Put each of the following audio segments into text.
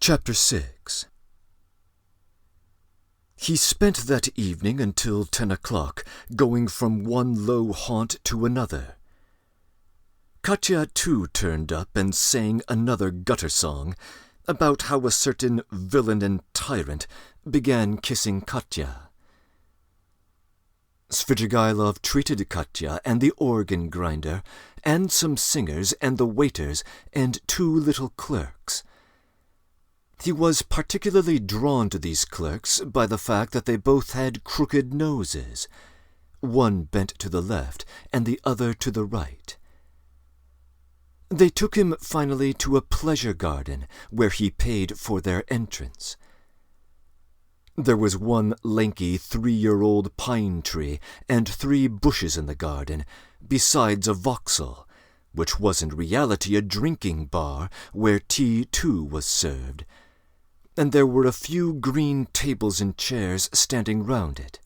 Chapter 6. He spent that evening until 10 o'clock, going from one low haunt to another. Katya too turned up and sang another gutter song about how a certain villain and tyrant began kissing Katya. Svidrigailov treated Katya and the organ grinder, and some singers and the waiters and 2 little clerks. He was particularly drawn to these clerks by the fact that they both had crooked noses, one bent to the left and the other to the right. They took him finally to a pleasure garden where he paid for their entrance. There was one lanky 3-year-old pine tree and 3 bushes in the garden, besides a Vauxhall, which was in reality a drinking bar where tea too was served, and there were a few green tables and chairs standing round it.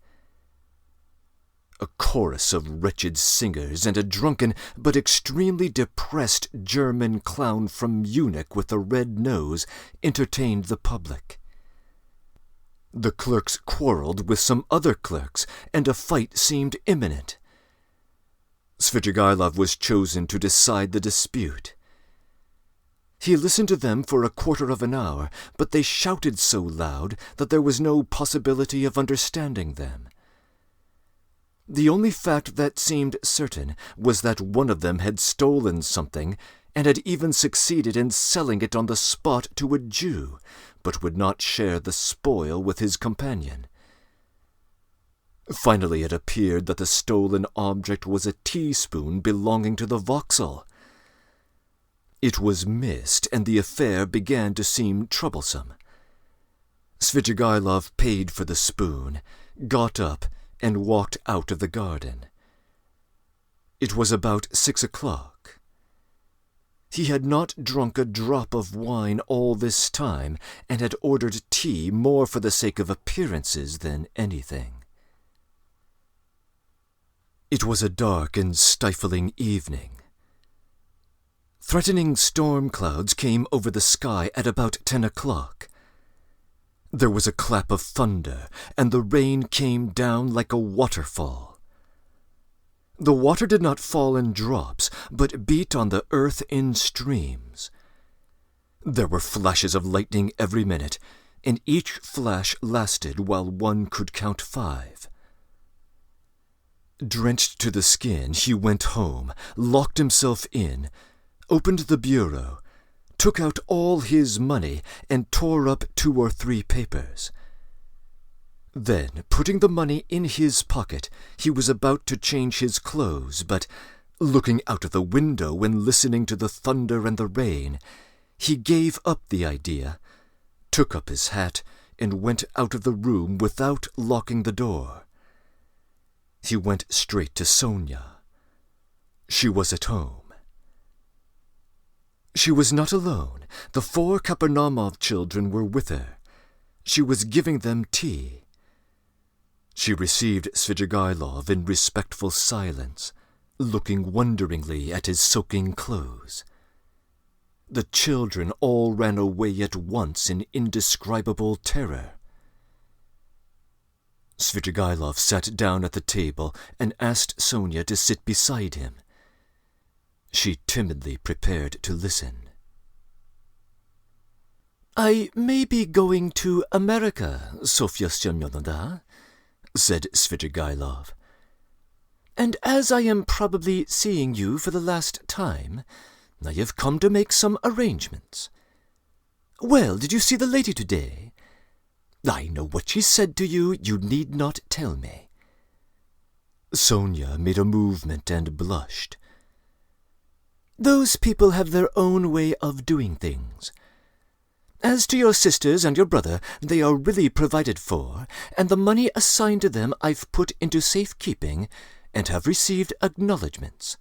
A chorus of wretched singers and a drunken but extremely depressed German clown from Munich with a red nose entertained the public. The clerks quarrelled with some other clerks, and a fight seemed imminent. Svidrigailov was chosen to decide the dispute. He listened to them for a quarter of an hour, but they shouted so loud that there was no possibility of understanding them. The only fact that seemed certain was that one of them had stolen something and had even succeeded in selling it on the spot to a Jew, but would not share the spoil with his companion. Finally it appeared that the stolen object was a teaspoon belonging to the Vauxhall. It was missed, and the affair began to seem troublesome. Svidrigailov paid for the spoon, got up, and walked out of the garden. It was about 6 o'clock. He had not drunk a drop of wine all this time, and had ordered tea more for the sake of appearances than anything. It was a dark and stifling evening. Threatening storm clouds came over the sky at about 10 o'clock. There was a clap of thunder, and the rain came down like a waterfall. The water did not fall in drops, but beat on the earth in streams. There were flashes of lightning every minute, and each flash lasted while one could count 5. Drenched to the skin, he went home, locked himself in, opened the bureau, took out all his money, and tore up 2 or 3 papers. Then, putting the money in his pocket, he was about to change his clothes, but, looking out of the window and listening to the thunder and the rain, he gave up the idea, took up his hat, and went out of the room without locking the door. He went straight to Sonia. She was at home. She was not alone. The 4 Kapernaumov children were with her. She was giving them tea. She received Svidrigailov in respectful silence, looking wonderingly at his soaking clothes. The children all ran away at once in indescribable terror. Svidrigailov sat down at the table and asked Sonia to sit beside him. She timidly prepared to listen. "I may be going to America, Sofya Semyonovna," said Svidrigailov. "And as I am probably seeing you for the last time, I have come to make some arrangements. Well, did you see the lady today? I know what she said to you. You need not tell me." Sonia made a movement and blushed. "Those people have their own way of doing things. As to your sisters and your brother, they are really provided for, and the money assigned to them I've put into safekeeping, and have received acknowledgments.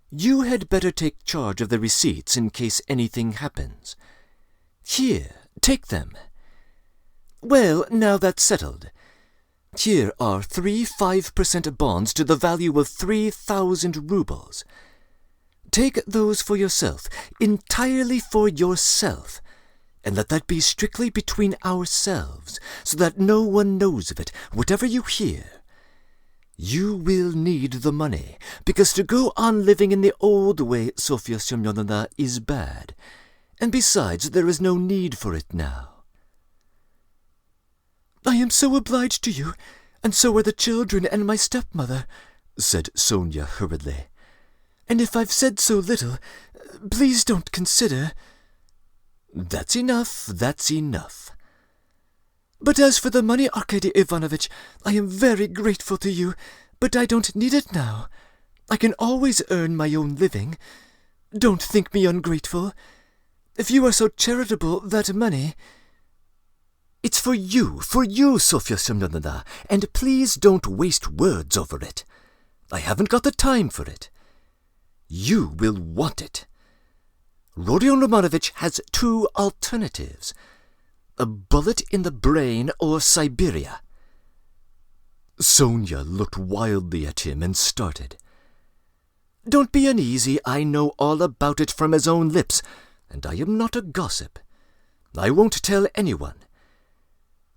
You had better take charge of the receipts in case anything happens. Here, take them. Well, now that's settled. Here are 3 5% bonds to the value of 3,000 rubles. Take those for yourself, entirely for yourself, and let that be strictly between ourselves, so that no one knows of it, whatever you hear. You will need the money, because to go on living in the old way, Sofya Semyonovna, is bad, and besides, there is no need for it now." "I am so obliged to you, and so are the children and my stepmother," said Sonia hurriedly. "And if I've said so little, please don't consider—" "That's enough, that's enough." "But as for the money, Arkady Ivanovich, I am very grateful to you, but I don't need it now. I can always earn my own living. Don't think me ungrateful. If you are so charitable, that money—" "It's for you, Sofya Semyonovna, and please don't waste words over it. I haven't got the time for it. You will want it. Rodion Romanovich has two alternatives: a bullet in the brain or Siberia." Sonia looked wildly at him and started. "Don't be uneasy, I know all about it from his own lips, and I am not a gossip. I won't tell anyone.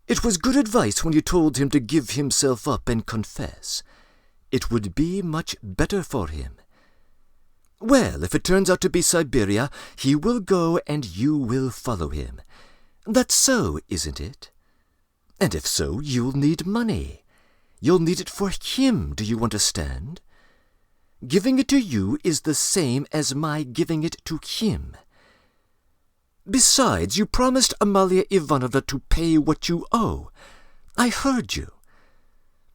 It was good advice when you told him to give himself up and confess. It would be much better for him. Well, if it turns out to be Siberia, he will go and you will follow him. That's so, isn't it? And if so, you'll need money. You'll need it for him, do you understand? Giving it to you is the same as my giving it to him. Besides, you promised Amalia Ivanovna to pay what you owe. I heard you.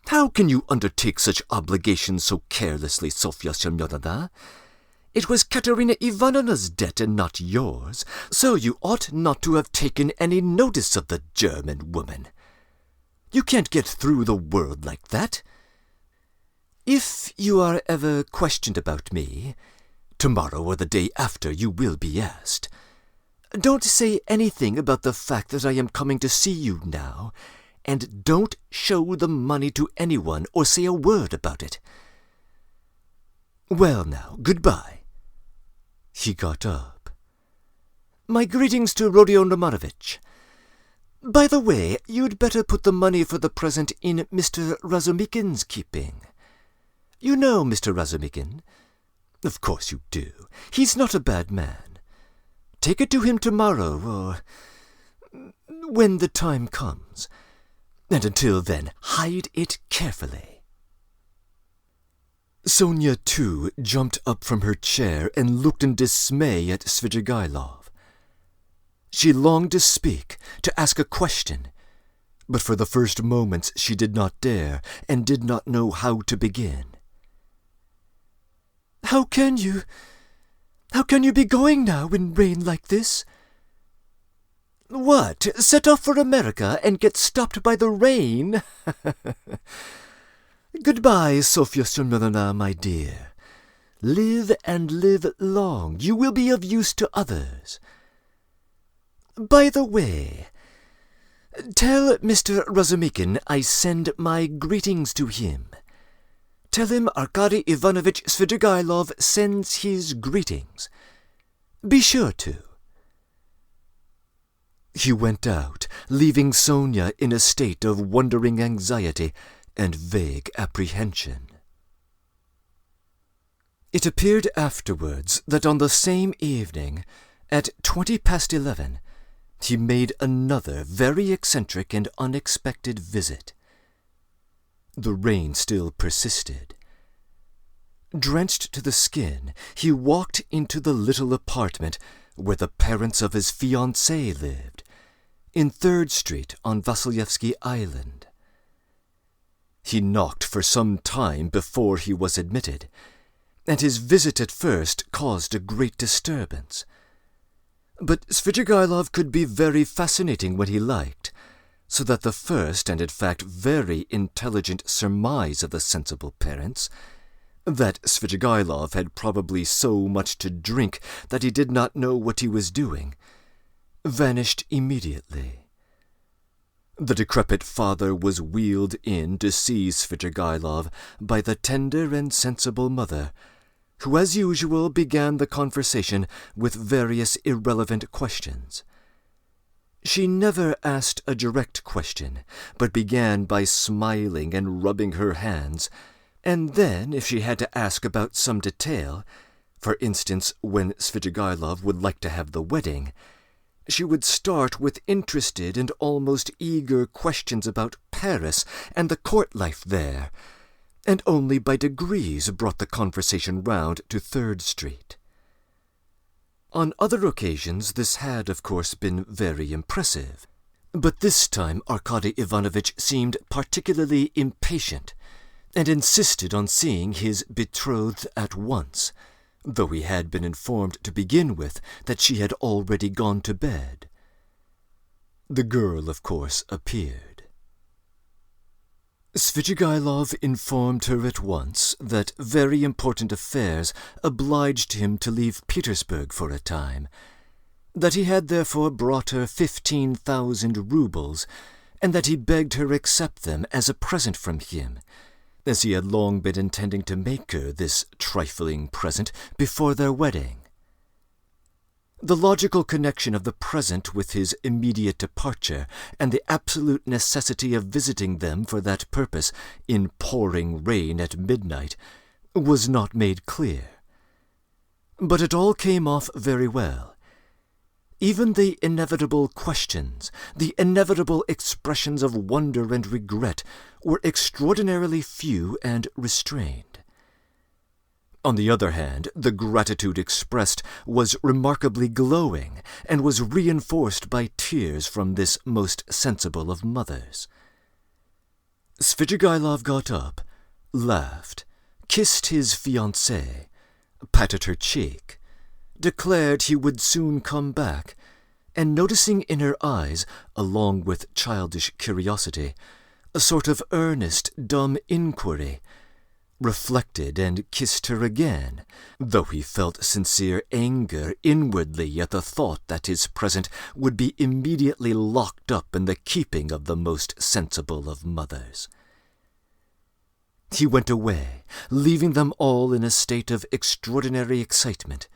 How can you undertake such obligations so carelessly, Sofya Semyonovna? It was Katerina Ivanovna's debt and not yours, so you ought not to have taken any notice of the German woman. You can't get through the world like that. If you are ever questioned about me, tomorrow or the day after you will be asked. Don't say anything about the fact that I am coming to see you now, and don't show the money to anyone or say a word about it. Well now, goodbye." He got up. "My greetings to Rodion Romanovich. By the way, you'd better put the money for the present in Mr. Razumikin's keeping. You know Mr. Razumikin? Of course you do. He's not a bad man. Take it to him tomorrow, or when the time comes. And until then, hide it carefully." Sonia, too, jumped up from her chair and looked in dismay at Svidrigailov. She longed to speak, to ask a question, but for the first moments she did not dare and did not know how to begin. How can you be going now in rain like this?" "What, set off for America and get stopped by the rain?" "Goodbye, Sofya Semyonovna, my dear. Live and live long. You will be of use to others. By the way, tell Mr. Razumikin I send my greetings to him. Tell him Arkady Ivanovich Svidrigailov sends his greetings. Be sure to." He went out, leaving Sonia in a state of wondering anxiety and vague apprehension. It appeared afterwards that on the same evening, at 11:20, he made another very eccentric and unexpected visit. The rain still persisted. Drenched to the skin, he walked into the little apartment where the parents of his fiancée lived, in 3rd Street on Vasilyevsky Island. He knocked for some time before he was admitted, and his visit at first caused a great disturbance. But Svidrigailov could be very fascinating when he liked, so that the first and in fact very intelligent surmise of the sensible parents, that Svidrigailov had probably so much to drink that he did not know what he was doing, vanished immediately. The decrepit father was wheeled in to see Svidrigailov by the tender and sensible mother, who as usual began the conversation with various irrelevant questions. She never asked a direct question, but began by smiling and rubbing her hands, and then, if she had to ask about some detail, for instance, when Svidrigailov would like to have the wedding, she would start with interested and almost eager questions about Paris and the court life there, and only by degrees brought the conversation round to 3rd Street. On other occasions this had, of course, been very impressive, but this time Arkady Ivanovitch seemed particularly impatient, and insisted on seeing his betrothed at once, though he had been informed to begin with that she had already gone to bed. The girl, of course, appeared. Svidrigailov informed her at once that very important affairs obliged him to leave Petersburg for a time, that he had therefore brought her 15,000 roubles, and that he begged her accept them as a present from him, as he had long been intending to make her this trifling present before their wedding. The logical connection of the present with his immediate departure, and the absolute necessity of visiting them for that purpose in pouring rain at midnight, was not made clear. But it all came off very well. Even the inevitable questions, the inevitable expressions of wonder and regret, were extraordinarily few and restrained. On the other hand, the gratitude expressed was remarkably glowing, and was reinforced by tears from this most sensible of mothers. Svidrigailov got up, laughed, kissed his fiancée, patted her cheek, declared he would soon come back, and noticing in her eyes, along with childish curiosity, a sort of earnest, dumb inquiry, reflected and kissed her again, though he felt sincere anger inwardly at the thought that his present would be immediately locked up in the keeping of the most sensible of mothers. He went away, leaving them all in a state of extraordinary excitement,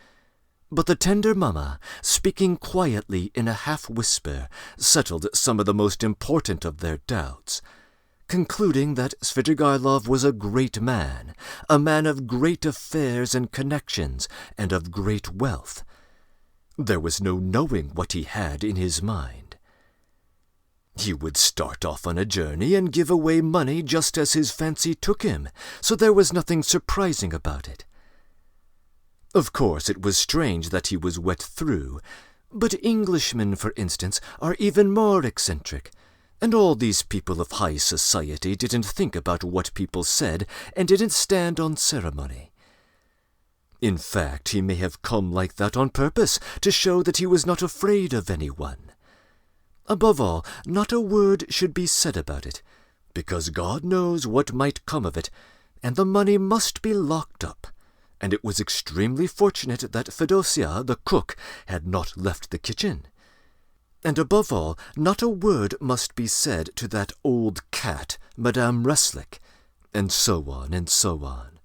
but the tender mamma, speaking quietly in a half-whisper, settled some of the most important of their doubts, concluding that Svidrigailov was a great man, a man of great affairs and connections, and of great wealth. There was no knowing what he had in his mind. He would start off on a journey and give away money just as his fancy took him, so there was nothing surprising about it. Of course, it was strange that he was wet through, but Englishmen, for instance, are even more eccentric, and all these people of high society didn't think about what people said and didn't stand on ceremony. In fact, he may have come like that on purpose to show that he was not afraid of anyone. Above all, not a word should be said about it, because God knows what might come of it, and the money must be locked up, and it was extremely fortunate that Fedosia, the cook, had not left the kitchen. And above all, not a word must be said to that old cat, Madame Reslik, and so on and so on.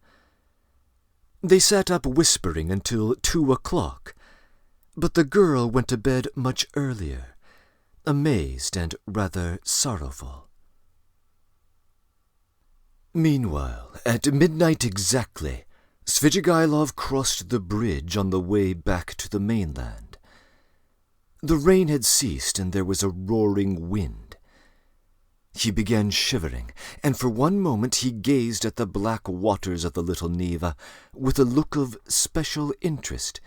They sat up whispering until 2 o'clock, but the girl went to bed much earlier, amazed and rather sorrowful. Meanwhile, at midnight exactly, Svidrigailov crossed the bridge on the way back to the mainland. The rain had ceased, and there was a roaring wind. He began shivering, and for one moment he gazed at the black waters of the little Neva with a look of special interest,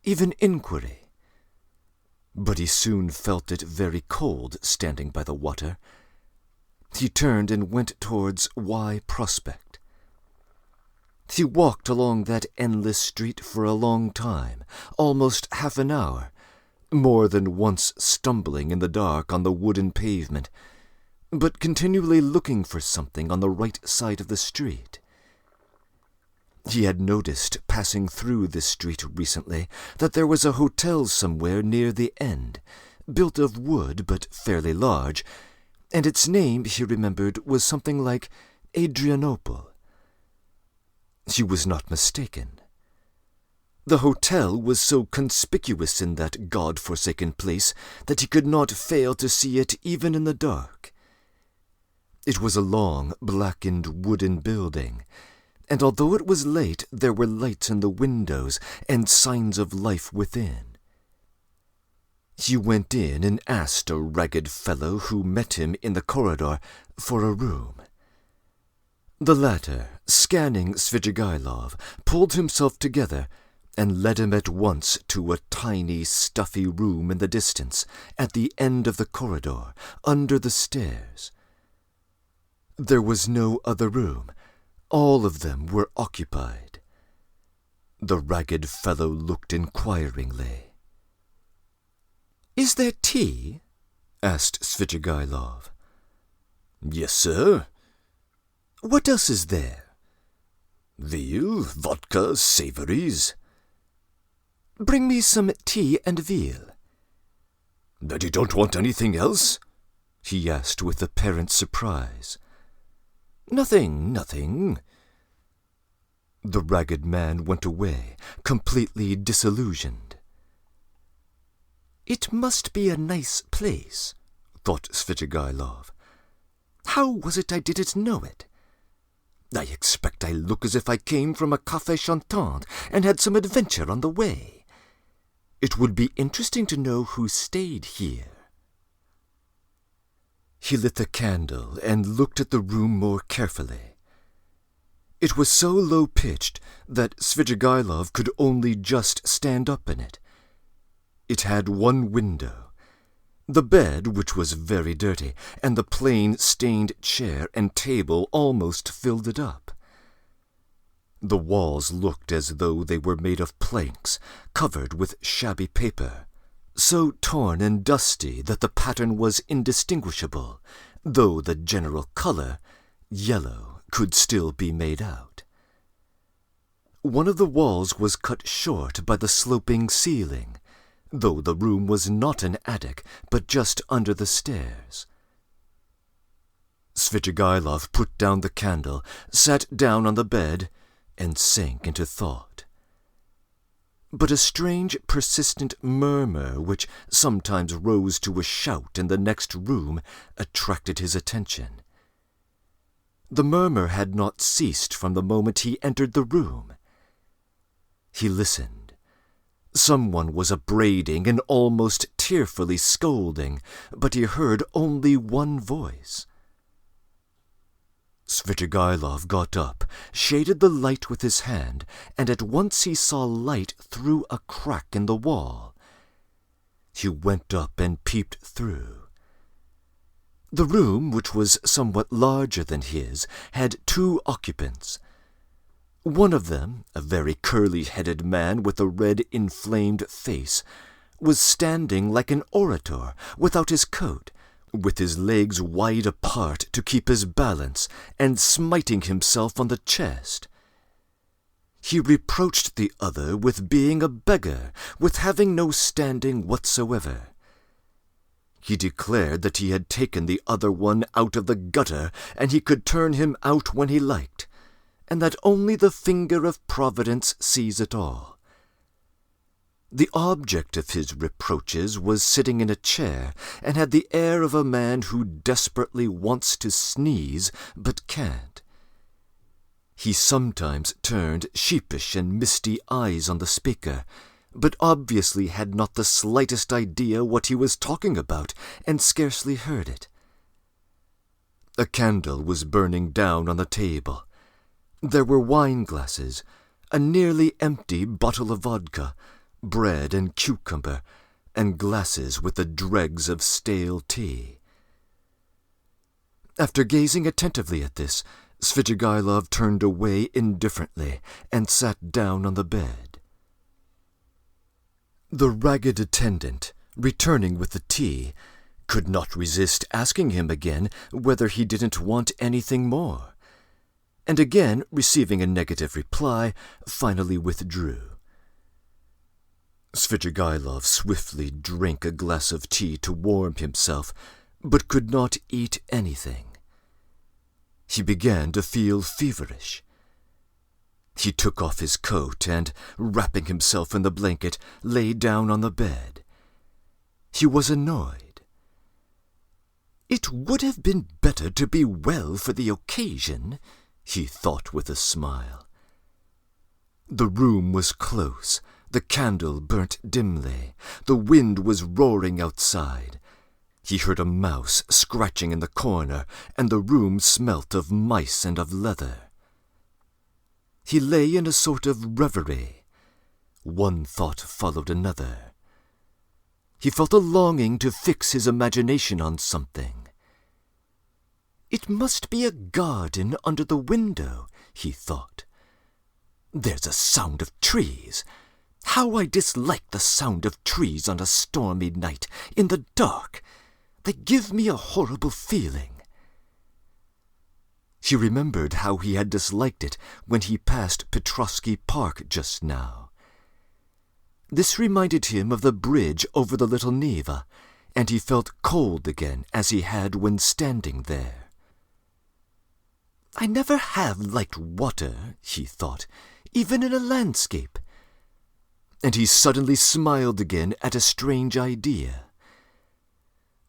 even inquiry. But he soon felt it very cold standing by the water. He turned and went towards Y Prospect. He walked along that endless street for a long time, almost half an hour, more than once stumbling in the dark on the wooden pavement, but continually looking for something on the right side of the street. He had noticed, passing through this street recently, that there was a hotel somewhere near the end, built of wood but fairly large, and its name, he remembered, was something like Adrianople. He was not mistaken. The hotel was so conspicuous in that God-forsaken place that he could not fail to see it even in the dark. It was a long, blackened wooden building, and although it was late, there were lights in the windows and signs of life within. He went in and asked a ragged fellow who met him in the corridor for a room. The latter, scanning Svidrigailov, pulled himself together and led him at once to a tiny, stuffy room in the distance, at the end of the corridor, under the stairs. There was no other room. All of them were occupied. The ragged fellow looked inquiringly. "Is there tea?" asked Svidrigailov. "Yes, sir." "What else is there?" "Veal, vodka, savories." "Bring me some tea and veal." "But you don't want anything else?" he asked with apparent surprise. "Nothing, nothing." The ragged man went away, completely disillusioned. "It must be a nice place," thought Svidrigailov. "How was it I didn't know it? I expect I look as if I came from a café chantant and had some adventure on the way. It would be interesting to know who stayed here." He lit the candle and looked at the room more carefully. It was so low-pitched that Svidrigailov could only just stand up in it. It had one window. The bed, which was very dirty, and the plain stained chair and table almost filled it up. The walls looked as though they were made of planks, covered with shabby paper, so torn and dusty that the pattern was indistinguishable, though the general color, yellow, could still be made out. One of the walls was cut short by the sloping ceiling, though the room was not an attic, but just under the stairs. Svidrigailov put down the candle, sat down on the bed, and sank into thought. But a strange, persistent murmur, which sometimes rose to a shout in the next room, attracted his attention. The murmur had not ceased from the moment he entered the room. He listened. Someone was upbraiding and almost tearfully scolding, but he heard only one voice. Svidrigailov got up, shaded the light with his hand, and at once he saw light through a crack in the wall. He went up and peeped through. The room, which was somewhat larger than his, had two occupants. One of them, a very curly-headed man with a red, inflamed face, was standing like an orator, without his coat, with his legs wide apart to keep his balance, and smiting himself on the chest. He reproached the other with being a beggar, with having no standing whatsoever. He declared that he had taken the other one out of the gutter, and he could turn him out when he liked, and that only the finger of Providence sees it all. The object of his reproaches was sitting in a chair, and had the air of a man who desperately wants to sneeze, but can't. He sometimes turned sheepish and misty eyes on the speaker, but obviously had not the slightest idea what he was talking about, and scarcely heard it. A candle was burning down on the table. There were wine-glasses, a nearly empty bottle of vodka, bread and cucumber, and glasses with the dregs of stale tea. After gazing attentively at this, Svidrigailov turned away indifferently and sat down on the bed. The ragged attendant, returning with the tea, could not resist asking him again whether he didn't want anything more, and again, receiving a negative reply, finally withdrew. Svidrigailov swiftly drank a glass of tea to warm himself, but could not eat anything. He began to feel feverish. He took off his coat and, wrapping himself in the blanket, lay down on the bed. He was annoyed. It would have been better to be well for the occasion, he thought with a smile. The room was close, the candle burnt dimly, the wind was roaring outside. He heard a mouse scratching in the corner, and the room smelt of mice and of leather. He lay in a sort of reverie. One thought followed another. He felt a longing to fix his imagination on something. It must be a garden under the window, he thought. There's a sound of trees. How I dislike the sound of trees on a stormy night, in the dark. They give me a horrible feeling. He remembered how he had disliked it when he passed Petrovsky Park just now. This reminded him of the bridge over the Little Neva, and he felt cold again as he had when standing there. I never have liked water, he thought, even in a landscape. And he suddenly smiled again at a strange idea.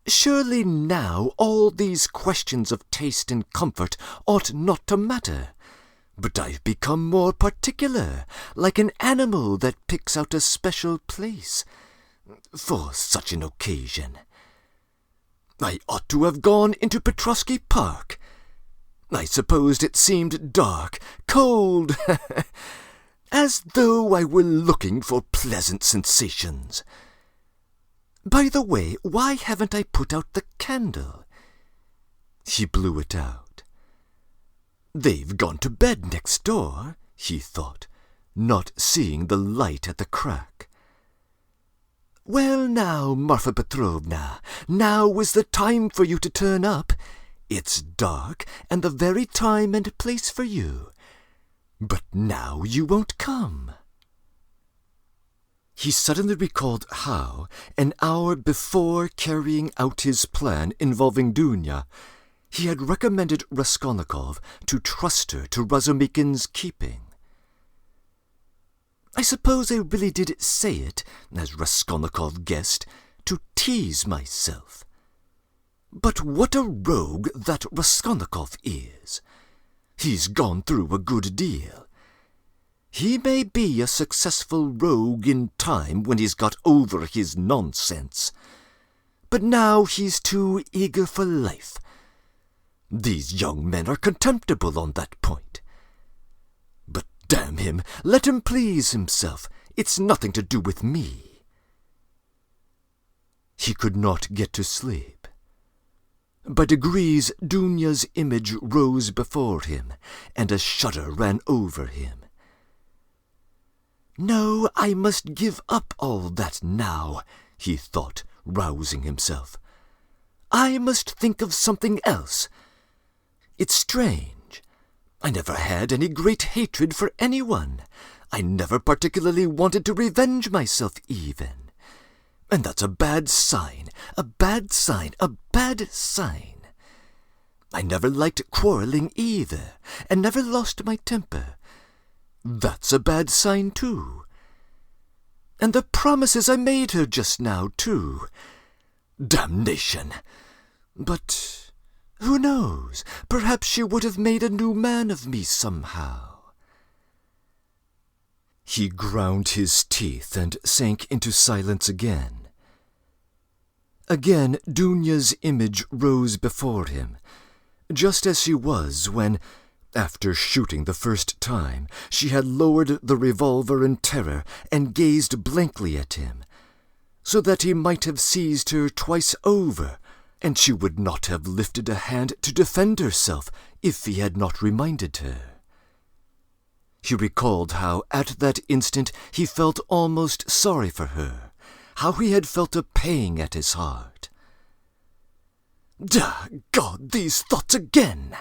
Surely now all these questions of taste and comfort ought not to matter. But I've become more particular, like an animal that picks out a special place for such an occasion. I ought to have gone into Petrovsky Park. I supposed it seemed dark, cold, as though I were looking for pleasant sensations. By the way, why haven't I put out the candle? He blew it out. They've gone to bed next door, he thought, not seeing the light at the crack. Well now, Marfa Petrovna, now is the time for you to turn up. It's dark, and the very time and place for you. But now you won't come. He suddenly recalled how, an hour before carrying out his plan involving Dunya, he had recommended Raskolnikov to trust her to Razumikin's keeping. I suppose I really did say it, as Raskolnikov guessed, to tease myself. But what a rogue that Raskolnikov is! He's gone through a good deal. He may be a successful rogue in time when he's got over his nonsense. But now he's too eager for life. These young men are contemptible on that point. But damn him, let him please himself. It's nothing to do with me. He could not get to sleep. By degrees, Dunya's image rose before him, and a shudder ran over him. No, I must give up all that now, he thought, rousing himself. I must think of something else. It's strange. I never had any great hatred for anyone. I never particularly wanted to revenge myself even. And that's a bad sign, a bad sign, a bad sign. I never liked quarreling either, and never lost my temper. That's a bad sign, too. And the promises I made her just now, too. Damnation! But who knows? Perhaps she would have made a new man of me somehow. He ground his teeth and sank into silence again. Again Dunya's image rose before him, just as she was when, after shooting the first time, she had lowered the revolver in terror and gazed blankly at him, so that he might have seized her twice over, and she would not have lifted a hand to defend herself if he had not reminded her. He recalled how at that instant he felt almost sorry for her, how he had felt a pang at his heart. God, these thoughts again!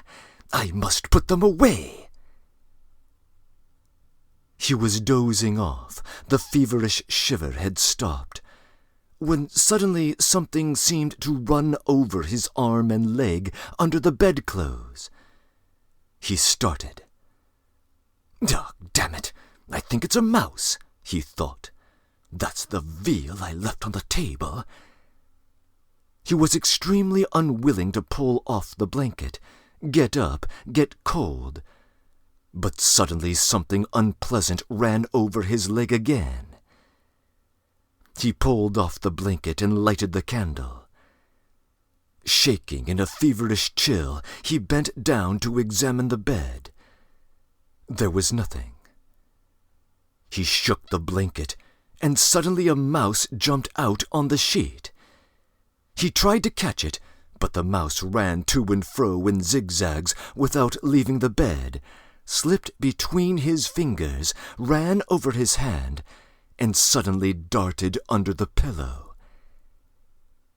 I must put them away. He was dozing off. The feverish shiver had stopped, when suddenly something seemed to run over his arm and leg under the bedclothes. He started. Oh, damn it! I think it's a mouse, he thought. That's the veal I left on the table. He was extremely unwilling to pull off the blanket, get up, get cold. But suddenly something unpleasant ran over his leg again. He pulled off the blanket and lighted the candle. Shaking in a feverish chill, he bent down to examine the bed. There was nothing. He shook the blanket, and suddenly a mouse jumped out on the sheet. He tried to catch it, but the mouse ran to and fro in zigzags without leaving the bed, slipped between his fingers, ran over his hand, and suddenly darted under the pillow.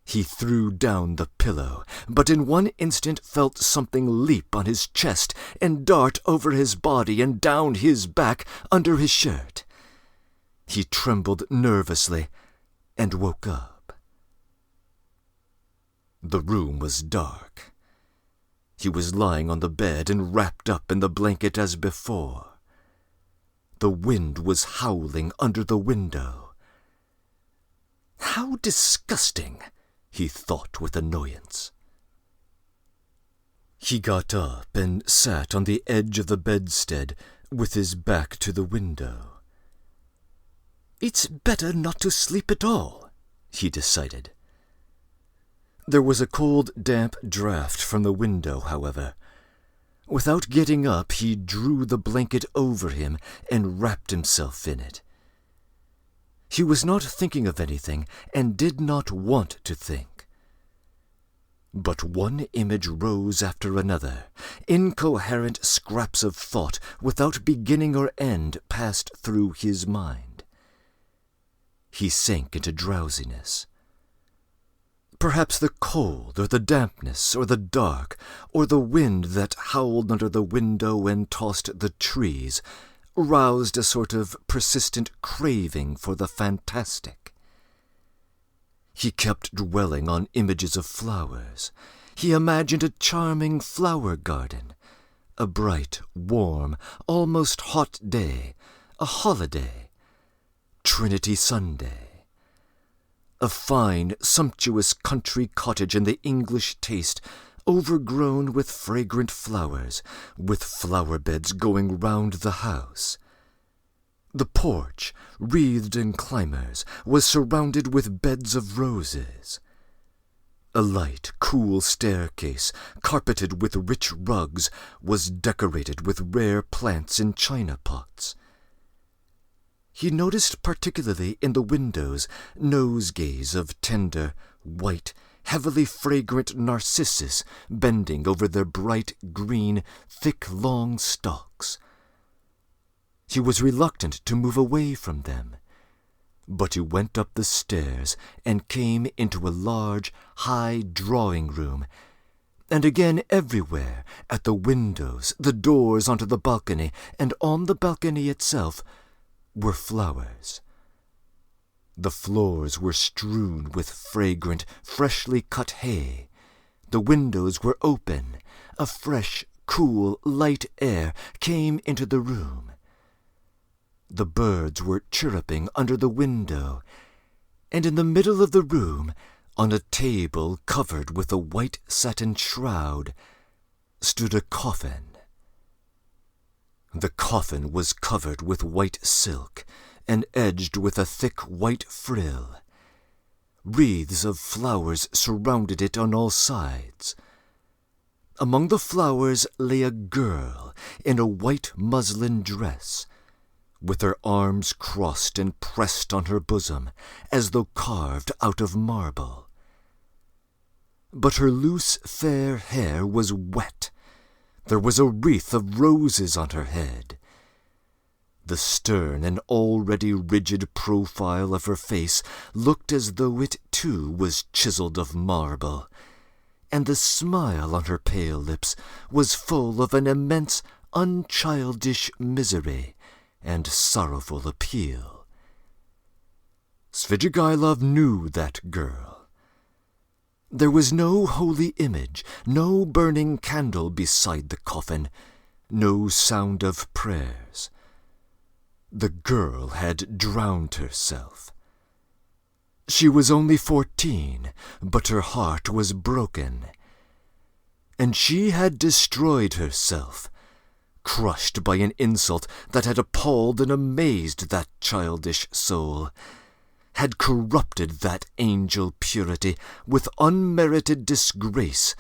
He threw down the pillow, but in one instant felt something leap on his chest and dart over his body and down his back under his shirt. He trembled nervously and woke up. The room was dark. He was lying on the bed and wrapped up in the blanket as before. The wind was howling under the window. How disgusting, he thought with annoyance. He got up and sat on the edge of the bedstead with his back to the window. It's better not to sleep at all, he decided. There was a cold, damp draught from the window, however. Without getting up, he drew the blanket over him and wrapped himself in it. He was not thinking of anything and did not want to think. But one image rose after another. Incoherent scraps of thought without beginning or end passed through his mind. He sank into drowsiness. Perhaps the cold, or the dampness, or the dark, or the wind that howled under the window and tossed the trees, roused a sort of persistent craving for the fantastic. He kept dwelling on images of flowers. He imagined a charming flower garden, a bright, warm, almost hot day, a holiday, Trinity Sunday. A fine, sumptuous country cottage in the English taste, overgrown with fragrant flowers, with flower beds going round the house. The porch, wreathed in climbers, was surrounded with beds of roses. A light, cool staircase, carpeted with rich rugs, was decorated with rare plants in china pots. He noticed particularly in the windows nosegays of tender, white, heavily fragrant narcissus bending over their bright green, thick, long stalks. He was reluctant to move away from them, but he went up the stairs and came into a large, high drawing-room, and again everywhere, at the windows, the doors onto the balcony, and on the balcony itself, were flowers. The floors were strewn with fragrant, freshly cut hay. The windows were open. A fresh, cool, light air came into the room. The birds were chirruping under the window, and in the middle of the room, on a table covered with a white satin shroud, stood a coffin. The coffin was covered with white silk, and edged with a thick white frill. Wreaths of flowers surrounded it on all sides. Among the flowers lay a girl in a white muslin dress, with her arms crossed and pressed on her bosom, as though carved out of marble. But her loose, fair hair was wet. There was a wreath of roses on her head. The stern and already rigid profile of her face looked as though it too was chiseled of marble, and the smile on her pale lips was full of an immense, unchildish misery and sorrowful appeal. Svidrigailov knew that girl. There was no holy image, no burning candle beside the coffin, no sound of prayers. The girl had drowned herself. She was only 14, but her heart was broken. And she had destroyed herself, crushed by an insult that had appalled and amazed that childish soul, had corrupted that angel purity with unmerited disgrace,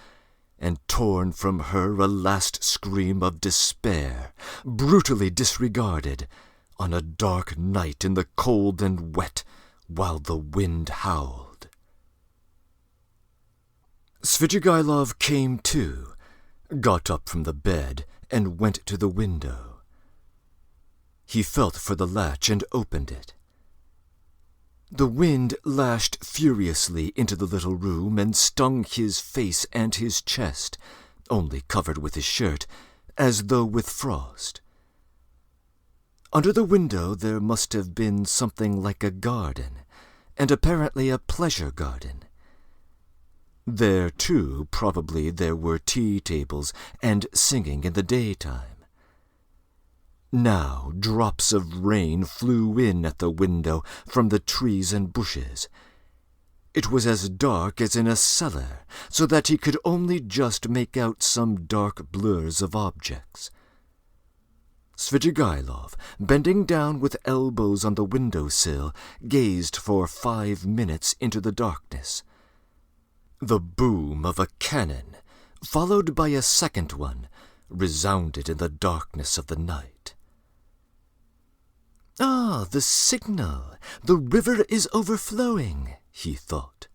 and torn from her a last scream of despair, brutally disregarded, on a dark night in the cold and wet, while the wind howled. Svidrigailov came to, got up from the bed, and went to the window. He felt for the latch and opened it. The wind lashed furiously into the little room and stung his face and his chest, only covered with his shirt, as though with frost. Under the window there must have been something like a garden, and apparently a pleasure garden. There, too, probably there were tea-tables and singing in the daytime. Now drops of rain flew in at the window from the trees and bushes. It was as dark as in a cellar, so that he could only just make out some dark blurs of objects. Svidrigailov, bending down with elbows on the window-sill, gazed for 5 minutes into the darkness. The boom of a cannon, followed by a second one, resounded in the darkness of the night. "Ah, the signal! The river is overflowing," he thought.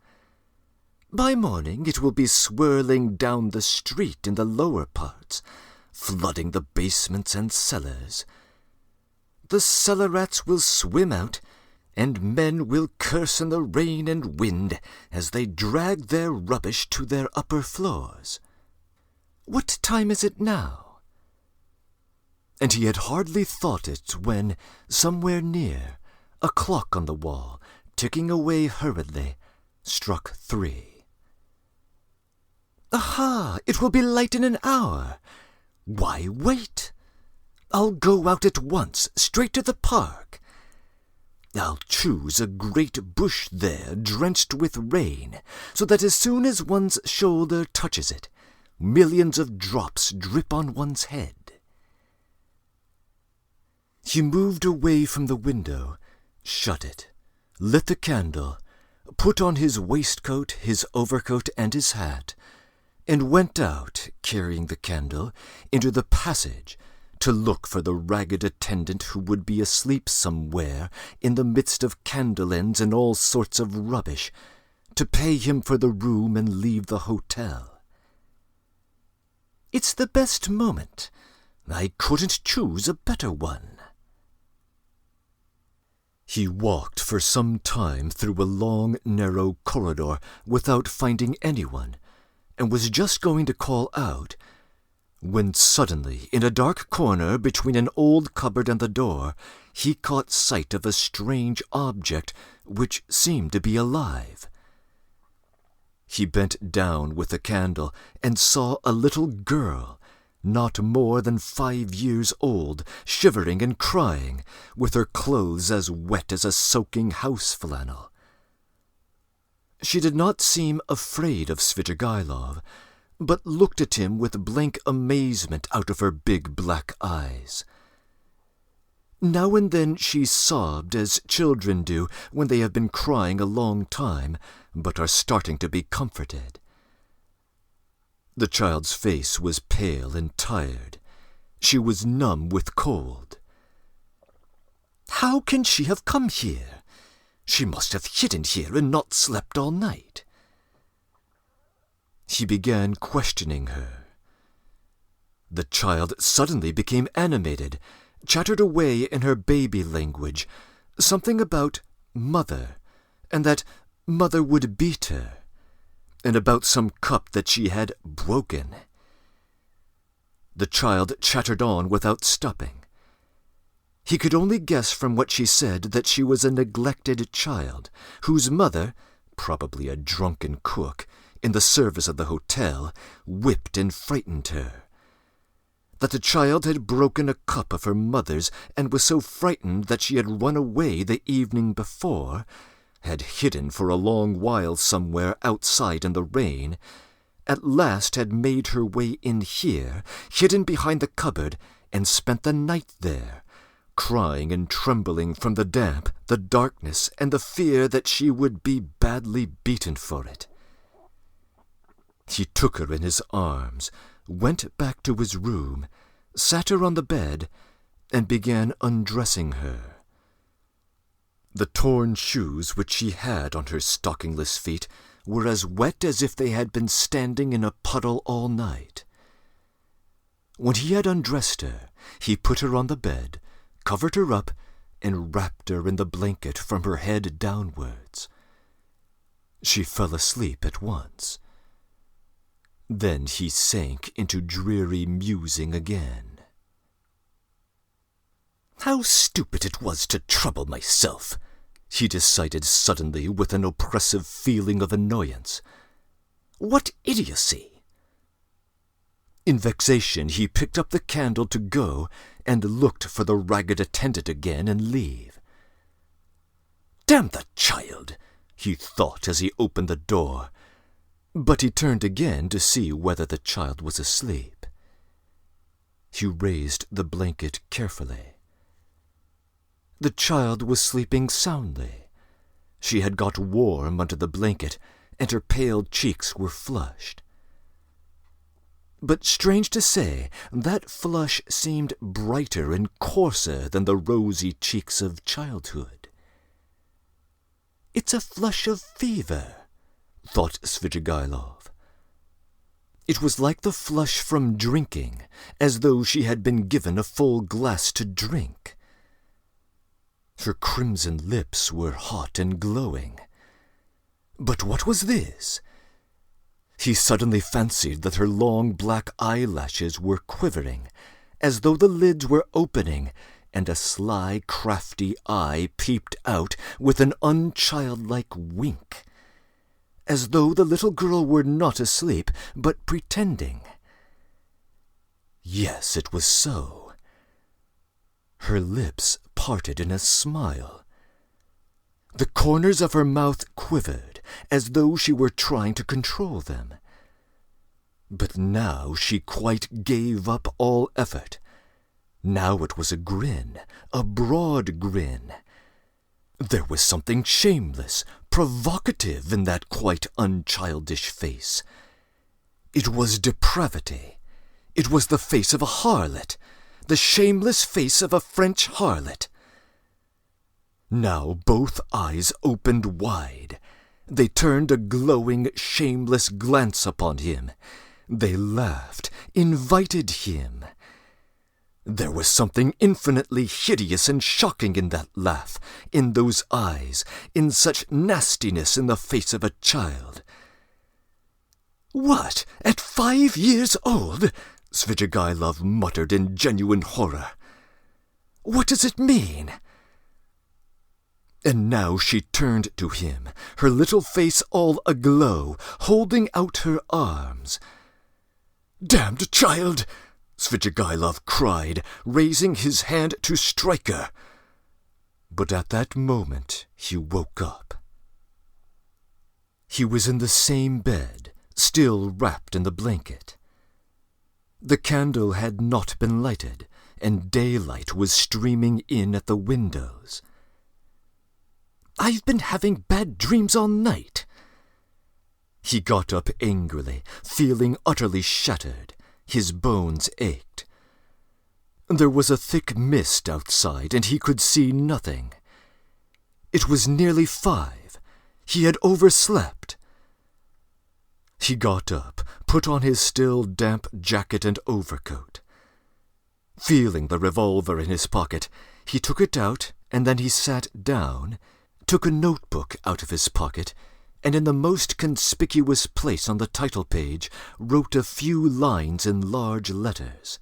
"By morning it will be swirling down the street in the lower parts, flooding the basements and cellars. The cellar rats will swim out, and men will curse in the rain and wind as they drag their rubbish to their upper floors. What time is it now?" And he had hardly thought it when, somewhere near, a clock on the wall, ticking away hurriedly, struck 3. "Aha! It will be light in an hour. Why wait? I'll go out at once, straight to the park. I'll choose a great bush there, drenched with rain, so that as soon as one's shoulder touches it, millions of drops drip on one's head." He moved away from the window, shut it, lit the candle, put on his waistcoat, his overcoat, and his hat, and went out, carrying the candle, into the passage, to look for the ragged attendant who would be asleep somewhere in the midst of candle-ends and all sorts of rubbish, to pay him for the room and leave the hotel. "It's the best moment. I couldn't choose a better one." He walked for some time through a long, narrow corridor without finding anyone, and was just going to call out, when suddenly, in a dark corner between an old cupboard and the door, he caught sight of a strange object which seemed to be alive. He bent down with the candle and saw a little girl, not more than 5 years old, shivering and crying, with her clothes as wet as a soaking house flannel. She did not seem afraid of Svidrigailov, but looked at him with blank amazement out of her big black eyes. Now and then she sobbed as children do when they have been crying a long time, but are starting to be comforted. The child's face was pale and tired. She was numb with cold. "How can she have come here? She must have hidden here and not slept all night." He began questioning her. The child suddenly became animated, chattered away in her baby language, something about mother, and that mother would beat her, and about some cup that she had broken. The child chattered on without stopping. He could only guess from what she said that she was a neglected child, whose mother, probably a drunken cook, in the service of the hotel, whipped and frightened her. that the child had broken a cup of her mother's and was so frightened that she had run away the evening before, had hidden for a long while somewhere outside in the rain, at last had made her way in here, hidden behind the cupboard, and spent the night there, crying and trembling from the damp, the darkness, and the fear that she would be badly beaten for it. He took her in his arms, went back to his room, sat her on the bed, and began undressing her. The torn shoes which she had on her stockingless feet were as wet as if they had been standing in a puddle all night. When he had undressed her, he put her on the bed, covered her up, and wrapped her in the blanket from her head downwards. She fell asleep at once. Then he sank into dreary musing again. "How stupid it was to trouble myself," he decided suddenly with an oppressive feeling of annoyance. "What idiocy!" In vexation he picked up the candle to go and looked for the ragged attendant again and leave. "Damn the child!" he thought as he opened the door, but he turned again to see whether the child was asleep. He raised the blanket carefully. The child was sleeping soundly. She had got warm under the blanket, and her pale cheeks were flushed. But strange to say, that flush seemed brighter and coarser than the rosy cheeks of childhood. "It's a flush of fever," thought Svidrigailov. It was like the flush from drinking, as though she had been given a full glass to drink. Her crimson lips were hot and glowing. But what was this? He suddenly fancied that her long black eyelashes were quivering, as though the lids were opening, and a sly, crafty eye peeped out with an unchildlike wink, as though the little girl were not asleep, but pretending. Yes, it was so. Her lips parted in a smile. The corners of her mouth quivered, as though she were trying to control them. But now she quite gave up all effort. Now it was a grin, a broad grin. There was something shameless, provocative in that quite unchildish face. It was depravity. It was the face of a harlot, the shameless face of a French harlot. Now both eyes opened wide. They turned a glowing, shameless glance upon him. They laughed, invited him. There was something infinitely hideous and shocking in that laugh, in those eyes, in such nastiness in the face of a child. "What, at 5 years old?" Svidrigailov muttered in genuine horror. "What does it mean?" And now she turned to him, her little face all aglow, holding out her arms. "Damned child!" Svidrigailov cried, raising his hand to strike her. But at that moment he woke up. He was in the same bed, still wrapped in the blanket. The candle had not been lighted, and daylight was streaming in at the windows. "I've been having bad dreams all night." He got up angrily, feeling utterly shattered. His bones ached. There was a thick mist outside, and he could see nothing. It was nearly 5. He had overslept. He got up, put on his still damp jacket and overcoat. Feeling the revolver in his pocket, he took it out, and then he sat down, took a notebook out of his pocket, and in the most conspicuous place on the title page wrote a few lines in large letters.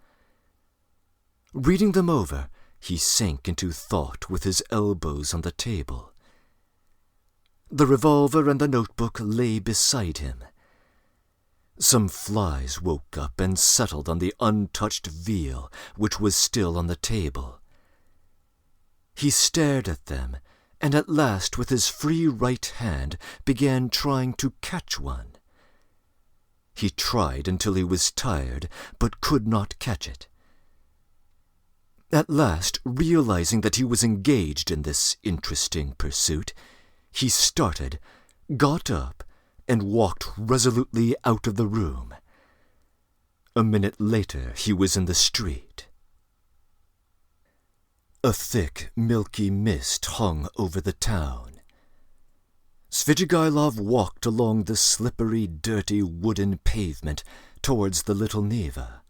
Reading them over, he sank into thought with his elbows on the table. The revolver and the notebook lay beside him. Some flies woke up and settled on the untouched veal which was still on the table. He stared at them, and at last with his free right hand began trying to catch one. He tried until he was tired, but could not catch it. At last, realizing that he was engaged in this interesting pursuit, he started, got up, and walked resolutely out of the room. A minute later he was in the street. A thick, milky mist hung over the town. Svidrigailov walked along the slippery, dirty wooden pavement towards the little Neva.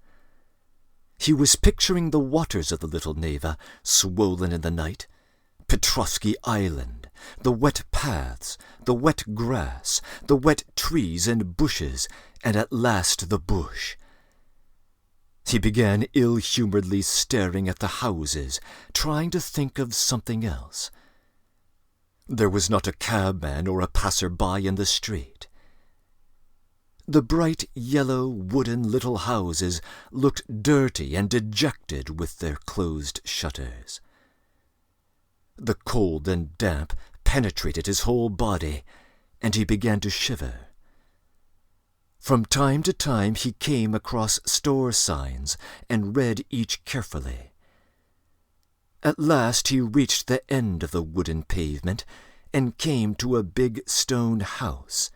He was picturing the waters of the little Neva, swollen in the night, Petrovsky Island, the wet paths, the wet grass, the wet trees and bushes, and at last the bush. He began ill-humoredly staring at the houses, trying to think of something else. There was not a cabman or a passer-by in the street. The bright yellow wooden little houses looked dirty and dejected with their closed shutters. The cold and damp penetrated his whole body, and he began to shiver. From time to time he came across store signs and read each carefully. At last he reached the end of the wooden pavement and came to a big stone house.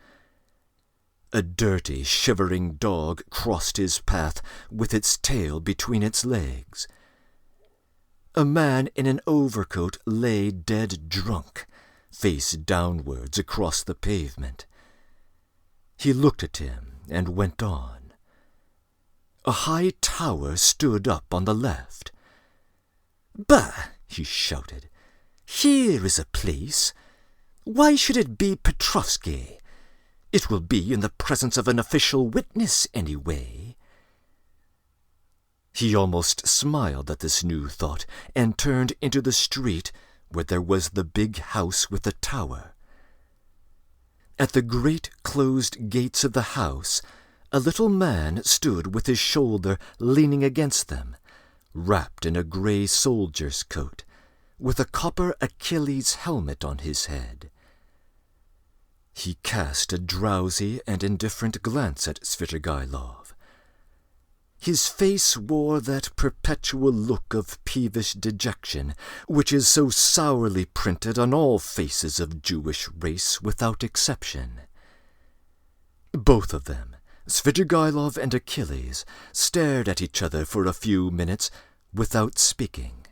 A dirty, shivering dog crossed his path with its tail between its legs. A man in an overcoat lay dead drunk, face downwards across the pavement. He looked at him and went on. A high tower stood up on the left. "Bah!" he shouted. "Here is a place. Why should it be Petrovsky? It will be in the presence of an official witness, anyway." He almost smiled at this new thought and turned into the street where there was the big house with the tower. At the great closed gates of the house, a little man stood with his shoulder leaning against them, wrapped in a grey soldier's coat, with a copper Achilles helmet on his head. He cast a drowsy and indifferent glance at Svidrigailov. His face wore that perpetual look of peevish dejection which is so sourly printed on all faces of Jewish race without exception. Both of them, Svidrigailov and Achilles, stared at each other for a few minutes without speaking.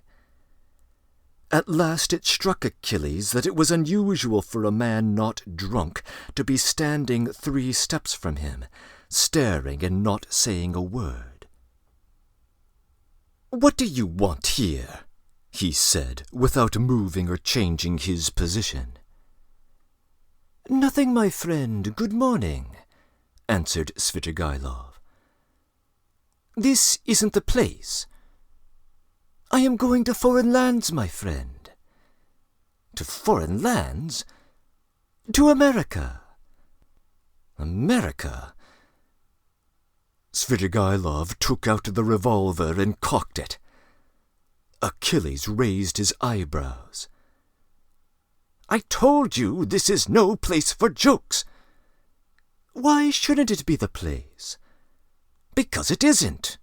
At last it struck Achilles that it was unusual for a man not drunk to be standing 3 steps from him, staring and not saying a word. "What do you want here?" he said, without moving or changing his position. "Nothing, my friend. Good morning," answered Svidrigailov. "This isn't the place." "I am going to foreign lands, my friend." "To foreign lands?" "To America." "America?" Svidrigailov took out the revolver and cocked it. Achilles raised his eyebrows. "I told you this is no place for jokes." "Why shouldn't it be the place?" "Because it isn't."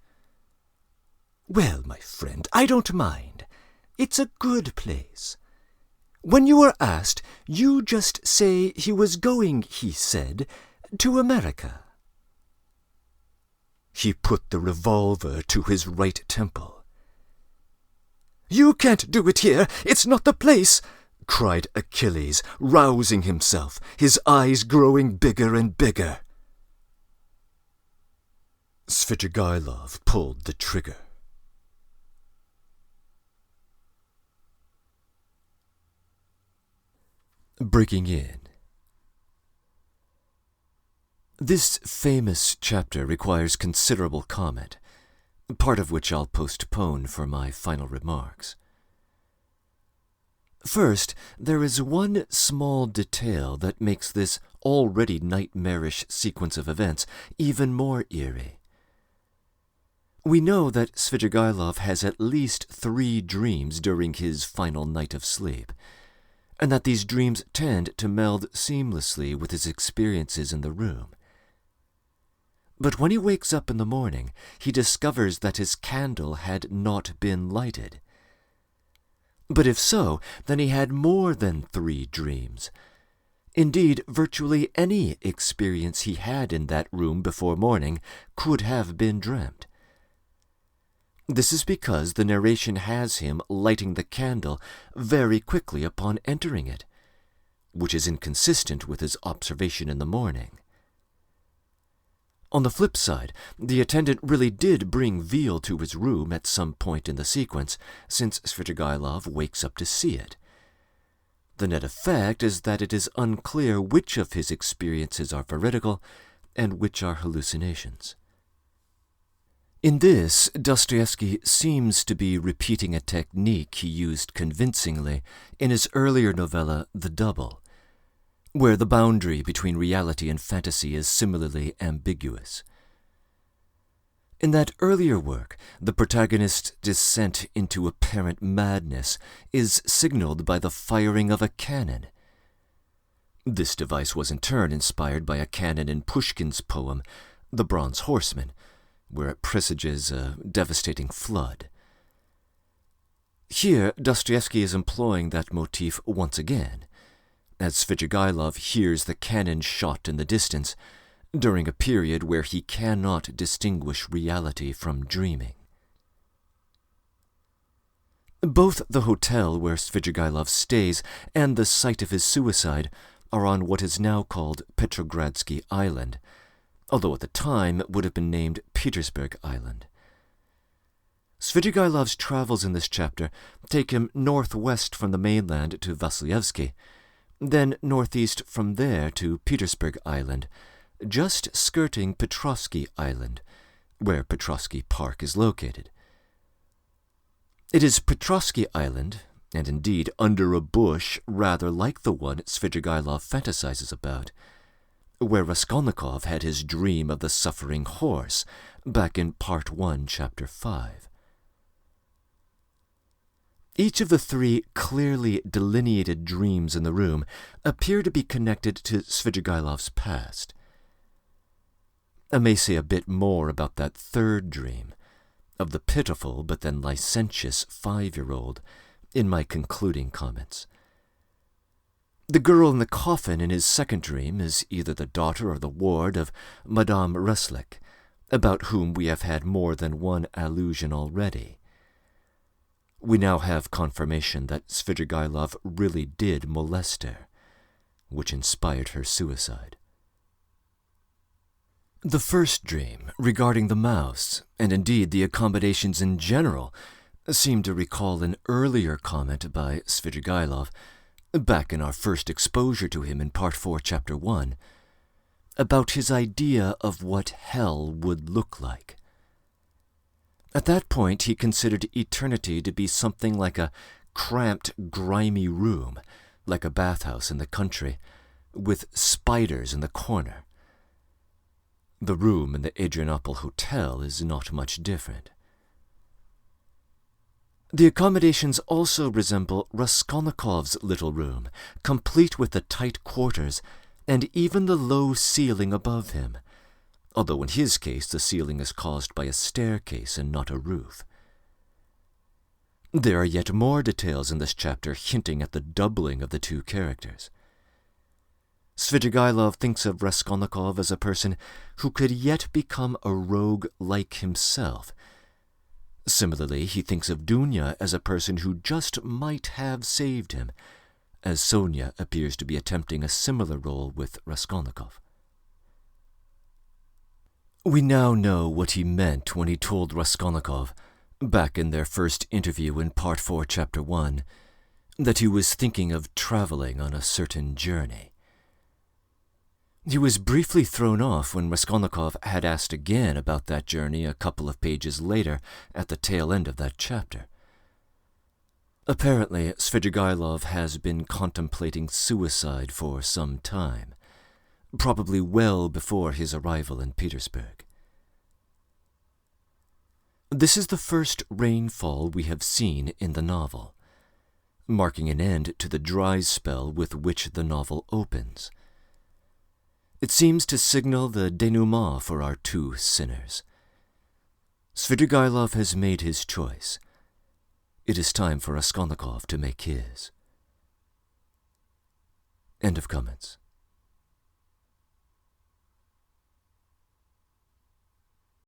"Well, my friend, I don't mind. It's a good place. When you are asked, you just say he was going, he said, to America." He put the revolver to his right temple. "You can't do it here. It's not the place," cried Achilles, rousing himself, his eyes growing bigger and bigger. Svidrigailov pulled the trigger. Breaking in. This famous chapter requires considerable comment, part of which I'll postpone for my final remarks. First, there is one small detail that makes this already nightmarish sequence of events even more eerie. We know that Svidrigailov has at least 3 dreams during his final night of sleep, and that these dreams tend to meld seamlessly with his experiences in the room. But when he wakes up in the morning, he discovers that his candle had not been lighted. But if so, then he had more than 3 dreams. Indeed, virtually any experience he had in that room before morning could have been dreamt. This is because the narration has him lighting the candle very quickly upon entering it, which is inconsistent with his observation in the morning. On the flip side, the attendant really did bring veal to his room at some point in the sequence, since Svidrigailov wakes up to see it. The net effect is that it is unclear which of his experiences are veridical and which are hallucinations. In this, Dostoevsky seems to be repeating a technique he used convincingly in his earlier novella, The Double, where the boundary between reality and fantasy is similarly ambiguous. In that earlier work, the protagonist's descent into apparent madness is signaled by the firing of a cannon. This device was in turn inspired by a cannon in Pushkin's poem, The Bronze Horseman, where it presages a devastating flood. Here, Dostoevsky is employing that motif once again, as Svidrigailov hears the cannon shot in the distance during a period where he cannot distinguish reality from dreaming. Both the hotel where Svidrigailov stays and the site of his suicide are on what is now called Petrogradsky Island, although at the time it would have been named Petersburg Island. Svidrigailov's travels in this chapter take him northwest from the mainland to Vasilevsky, then northeast from there to Petersburg Island, just skirting Petrovsky Island, where Petrovsky Park is located. It is Petrovsky Island, and indeed under a bush rather like the one Svidrigailov fantasizes about, where Raskolnikov had his dream of the suffering horse back in Part 1, Chapter 5. Each of the 3 clearly delineated dreams in the room appear to be connected to Svidrigailov's past. I may say a bit more about that 3rd dream, of the pitiful but then licentious 5-year-old, in my concluding comments. The girl in the coffin in his 2nd dream is either the daughter or the ward of Madame Reslik, about whom we have had more than one allusion already. We now have confirmation that Svidrigailov really did molest her, which inspired her suicide. The 1st dream, regarding the mouse, and indeed the accommodations in general, seem to recall an earlier comment by Svidrigailov, back in our first exposure to him in Part 4, Chapter 1, about his idea of what hell would look like. At that point, he considered eternity to be something like a cramped, grimy room, like a bathhouse in the country, with spiders in the corner. The room in the Adrianople Hotel is not much different. The accommodations also resemble Raskolnikov's little room, complete with the tight quarters and even the low ceiling above him, although in his case the ceiling is caused by a staircase and not a roof. There are yet more details in this chapter hinting at the doubling of the 2 characters. Svidrigailov thinks of Raskolnikov as a person who could yet become a rogue like himself. Similarly, he thinks of Dunya as a person who just might have saved him, as Sonia appears to be attempting a similar role with Raskolnikov. We now know what he meant when he told Raskolnikov, back in their first interview in Part 4, Chapter 1, that he was thinking of traveling on a certain journey. He was briefly thrown off when Raskolnikov had asked again about that journey a couple of pages later at the tail end of that chapter. Apparently, Svidrigailov has been contemplating suicide for some time, probably well before his arrival in Petersburg. This is the first rainfall we have seen in the novel, marking an end to the dry spell with which the novel opens. It seems to signal the denouement for our two sinners. Svidrigailov has made his choice. It is time for Raskolnikov to make his. End of comments.